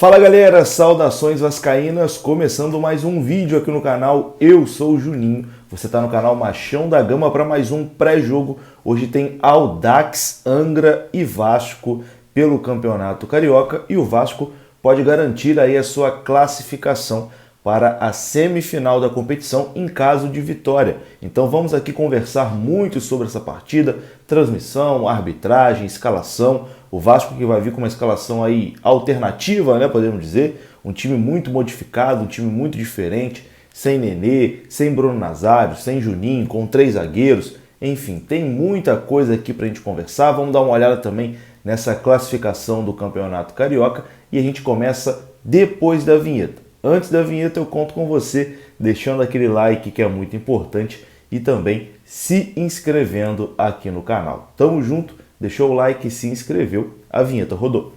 Fala galera, saudações vascaínas, começando mais um vídeo aqui no canal. Eu sou o Juninho, você está no canal Machão da Gama para mais um pré-jogo. Hoje tem Audax, Angra e Vasco pelo Campeonato Carioca e o Vasco pode garantir aí a sua classificação para a semifinal da competição em caso de vitória. Então vamos aqui conversar muito sobre essa partida, transmissão, arbitragem, escalação. O Vasco que vai vir com uma escalação aí alternativa, né, podemos dizer, um time muito modificado, um time muito diferente, sem Nenê, sem Bruno Nazário, sem Juninho, com 3 zagueiros, enfim, tem muita coisa aqui pra gente conversar. Vamos dar uma olhada também nessa classificação do Campeonato Carioca e a gente começa depois da vinheta. Antes da vinheta eu conto com você deixando aquele like que é muito importante e também se inscrevendo aqui no canal. Tamo junto, deixou o like e se inscreveu, a vinheta rodou.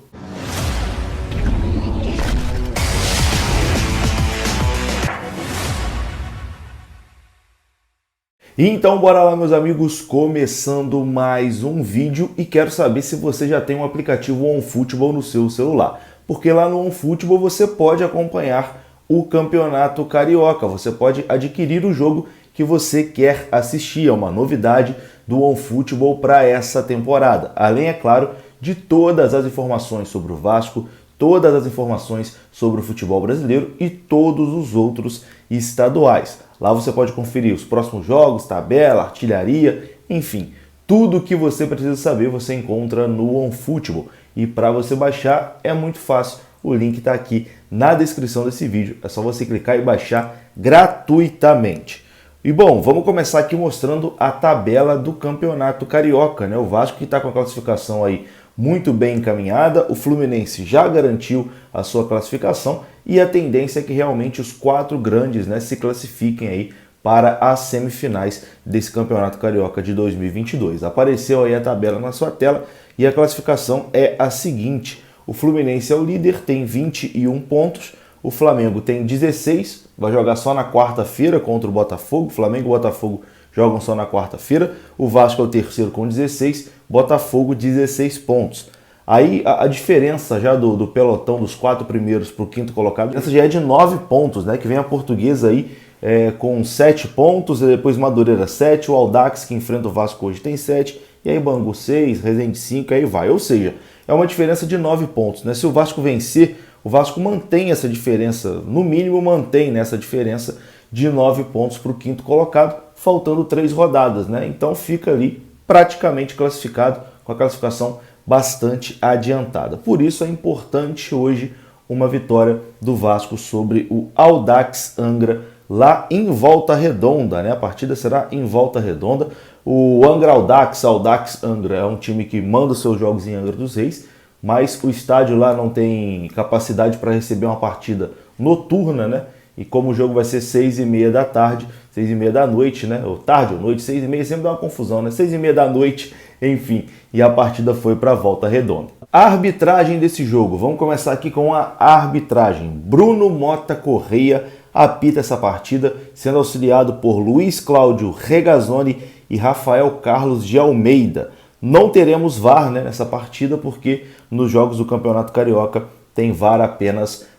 Então bora lá meus amigos, começando mais um vídeo e quero saber se você já tem um aplicativo OneFootball no seu celular. Porque lá no OneFootball você pode acompanhar o Campeonato Carioca, você pode adquirir o jogo que você quer assistir, é uma novidade do OneFootball para essa temporada. Além, é claro, de todas as informações sobre o Vasco, todas as informações sobre o futebol brasileiro e todos os outros estaduais. Lá você pode conferir os próximos jogos, tabela, artilharia, enfim, tudo o que você precisa saber você encontra no OneFootball. E para você baixar é muito fácil, o link está aqui na descrição desse vídeo, é só você clicar e baixar gratuitamente. E bom, vamos começar aqui mostrando a tabela do Campeonato Carioca, né? O Vasco que está com a classificação aí muito bem encaminhada, o Fluminense já garantiu a sua classificação e a tendência é que realmente os 4 grandes, né, se classifiquem aí para as semifinais desse Campeonato Carioca de 2022. Apareceu aí a tabela na sua tela e a classificação é a seguinte: o Fluminense é o líder, tem 21 pontos, o Flamengo tem 16, vai jogar só na quarta-feira contra o Botafogo, Flamengo e Botafogo jogam só na quarta-feira, o Vasco é o terceiro com 16, Botafogo 16 pontos. Aí a diferença já do pelotão dos 4 primeiros para o 5º colocado, essa já é de 9 pontos, né? Que vem a Portuguesa aí com 7 pontos, e depois Madureira 7, o Audax que enfrenta o Vasco hoje tem 7, e aí Bangu 6, Resende 5, aí vai. Ou seja, é uma diferença de 9 pontos, né? Se o Vasco vencer, o Vasco mantém essa diferença, no mínimo mantém essa diferença de 9 pontos para o 5º colocado, faltando 3 rodadas, né? Então fica ali praticamente classificado, com a classificação bastante adiantada. Por isso é importante hoje uma vitória do Vasco sobre o Audax Angra lá em Volta Redonda, né? A partida será em Volta Redonda. O Angra Audax Angra é um time que manda os seus jogos em Angra dos Reis, mas o estádio lá não tem capacidade para receber uma partida noturna, né? E como o jogo vai ser 6h30 da tarde, 6h30 da noite, né? Ou tarde ou noite, 6h30 sempre dá uma confusão, né? 6h30 da noite, enfim, e a partida foi para Volta Redonda. A arbitragem desse jogo, vamos começar aqui com a arbitragem. Bruno Mota Correia apita essa partida, sendo auxiliado por Luiz Cláudio Regazzoni e Rafael Carlos de Almeida. Não teremos VAR, né, nessa partida, porque nos jogos do Campeonato Carioca tem VAR apenas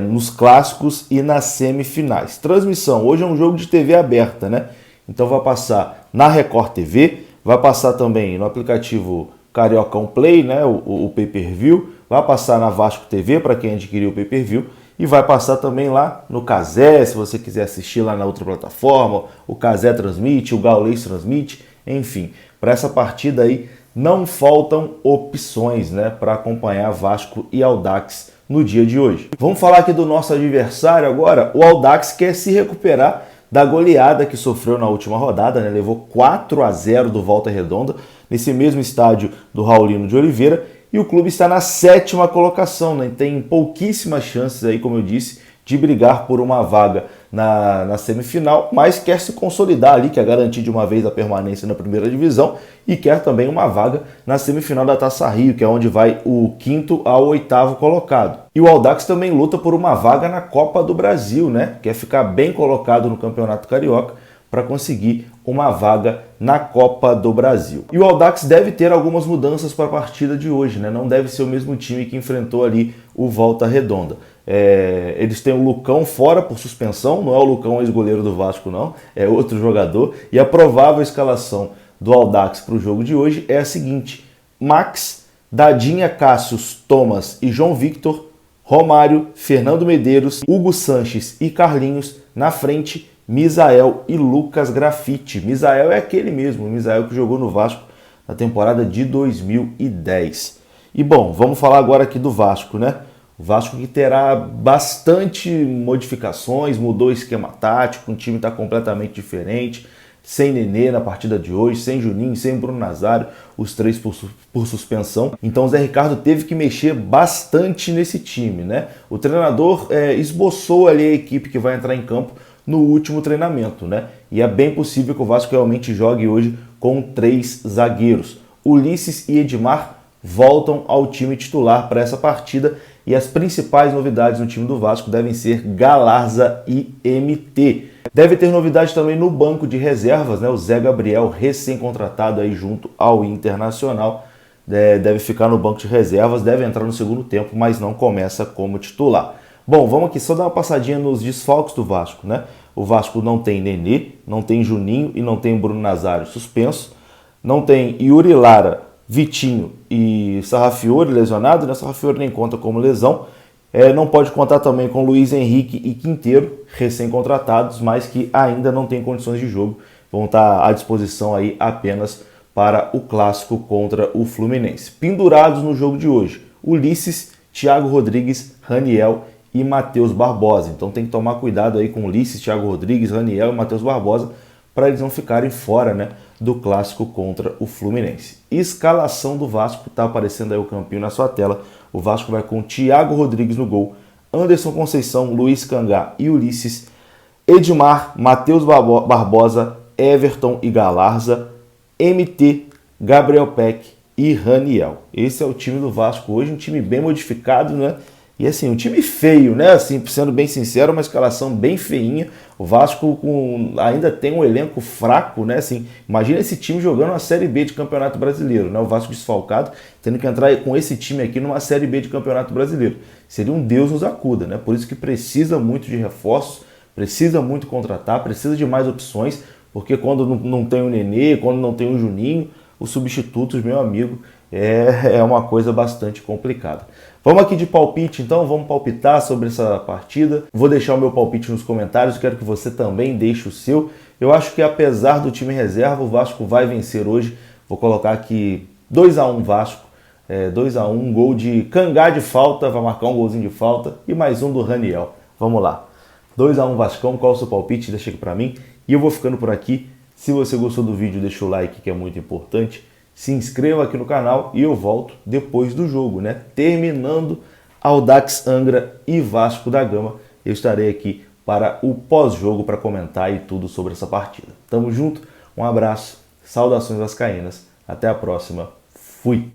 nos clássicos e nas semifinais. Transmissão, hoje é um jogo de TV aberta, né? Então vai passar na Record TV, vai passar também no aplicativo Carioca Play, né, o pay-per-view, vai passar na Vasco TV para quem adquiriu o pay-per-view e vai passar também lá no Cazé, se você quiser assistir lá na outra plataforma, o Cazé transmite, o Gaulês transmite, enfim, para essa partida aí não faltam opções, né, para acompanhar Vasco e Audax no dia de hoje. Vamos falar aqui do nosso adversário agora. O Audax quer se recuperar da goleada que sofreu na última rodada, né? Levou 4-0 do Volta Redonda, nesse mesmo estádio do Raulino de Oliveira, e o clube está na 7ª colocação, né? Tem pouquíssimas chances aí, como eu disse, de brigar por uma vaga na semifinal, mas quer se consolidar ali, quer garantir de uma vez a permanência na primeira divisão e quer também uma vaga na semifinal da Taça Rio, que é onde vai o 5º ao 8º colocado. E o Audax também luta por uma vaga na Copa do Brasil, né? Quer ficar bem colocado no Campeonato Carioca para conseguir uma vaga na Copa do Brasil. E o Audax deve ter algumas mudanças para a partida de hoje, né? Não deve ser o mesmo time que enfrentou ali o Volta Redonda. Eles têm o Lucão fora por suspensão, não é o Lucão ex-goleiro do Vasco não, é outro jogador, e a provável escalação do Audax para o jogo de hoje é a seguinte: Max, Dadinha, Cássius, Thomas e João Victor, Romário, Fernando Medeiros, Hugo Sanches e Carlinhos, na frente Misael e Lucas Grafite. Misael é aquele mesmo, Misael que jogou no Vasco na temporada de 2010. E bom, vamos falar agora aqui do Vasco, né? O Vasco que terá bastante modificações, mudou o esquema tático, o time está completamente diferente, sem Nenê na partida de hoje, sem Juninho, sem Bruno Nazário, os três por suspensão. Então o Zé Ricardo teve que mexer bastante nesse time, né? O treinador esboçou ali a equipe que vai entrar em campo no último treinamento, né? E é bem possível que o Vasco realmente jogue hoje com 3 zagueiros. Ulisses e Edmar voltam ao time titular para essa partida e as principais novidades no time do Vasco devem ser Galarza e MT. Deve ter novidade também no banco de reservas, né? O Zé Gabriel, recém-contratado aí junto ao Internacional, deve ficar no banco de reservas, deve entrar no segundo tempo, mas não começa como titular. Bom, vamos aqui só dar uma passadinha nos desfalques do Vasco, né? O Vasco não tem Nenê, não tem Juninho e não tem Bruno Nazário suspenso, não tem Yuri Lara, Vitinho e Sarrafiori lesionado, né? Sarrafiori nem conta como lesão. Não pode contar também com Luiz Henrique e Quinteiro, recém-contratados, mas que ainda não têm condições de jogo. Vão estar à disposição aí apenas para o clássico contra o Fluminense. Pendurados no jogo de hoje, Ulisses, Thiago Rodrigues, Raniel e Matheus Barbosa. Então tem que tomar cuidado aí com Ulisses, Thiago Rodrigues, Raniel e Matheus Barbosa para eles não ficarem fora, né, do clássico contra o Fluminense. Escalação do Vasco, está aparecendo aí o campinho na sua tela. O Vasco vai com Thiago Rodrigues no gol, Anderson Conceição, Luiz Cangá e Ulisses, Edmar, Matheus Barbosa, Everton e Galarza, MT, Gabriel Peck e Raniel. Esse é o time do Vasco hoje, um time bem modificado, né? E assim, um time feio, né? Assim, sendo bem sincero, uma escalação bem feinha. O Vasco ainda tem um elenco fraco, né? Assim, imagina esse time jogando uma Série B de Campeonato Brasileiro, né? O Vasco desfalcado, tendo que entrar com esse time aqui numa Série B de Campeonato Brasileiro. Seria um Deus nos acuda, né? Por isso que precisa muito de reforços, precisa muito contratar, precisa de mais opções, porque quando não tem o Nenê, quando não tem o Juninho, os substitutos, meu amigo, é uma coisa bastante complicada. Vamos aqui de palpite, então, vamos palpitar sobre essa partida. Vou deixar o meu palpite nos comentários, quero que você também deixe o seu. Eu acho que apesar do time reserva, o Vasco vai vencer hoje. Vou colocar aqui 2-1 Vasco, 2-1, um gol de Cangá de falta, vai marcar um golzinho de falta, e mais um do Raniel. Vamos lá. 2-1 Vascão, qual é o seu palpite? Deixa aqui pra mim. E eu vou ficando por aqui. Se você gostou do vídeo, deixa o like, que é muito importante. Se inscreva aqui no canal e eu volto depois do jogo, né? Terminando Audax Angra e Vasco da Gama, eu estarei aqui para o pós-jogo para comentar e tudo sobre essa partida. Tamo junto, um abraço, saudações vascaínas, até a próxima, fui!